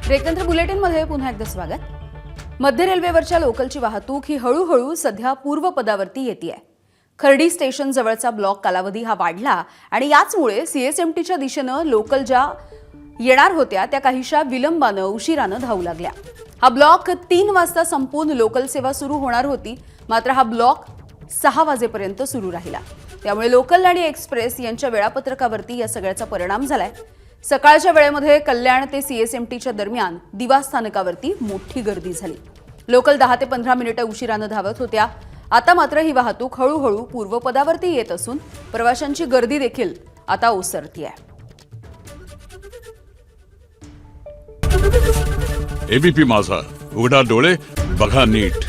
रेकंत्र बुलेटिनमध्ये पुन्हा एकदा स्वागत। मध्य रेल्वेवरच्या लोकलची वाहतूक ही हळूहळू सध्या पूर्वपदावरती येते आहे। खर्डी स्टेशन जवळचा ब्लॉक कालावधी हा वाढला आणि याचमुळे सीएसएमटीच्या दिशेने लोकल ज्या येणार होत्या त्या काहीशा विलंबाने उशिराने धावू लागल्या। हा ब्लॉक 3 वाजता संपून लोकल सेवा सुरू होणार होती, मात्र हा ब्लॉक 6 वाजेपर्यंत सुरू राहिला। त्यामुळे लोकल आणि एक्सप्रेस यांच्या वेळापत्रकावरती या सगळ्याचा परिणाम झालाय। सकाळच्या वेळेमध्ये कल्याण ते सीएसएमटीच्या दरम्यान दिवा स्थानकावरती मोठी गर्दी झाली। लोकल 10 ते 15 मिनिटे उशिराने धावत होत्या। आता मात्र ही वाहतूक हळूहळू पूर्वपदावरती येत असून प्रवाशांची गर्दी देखील आता ओसरतीये। एबीपी माझा, उघडा डोळे बघा नीट।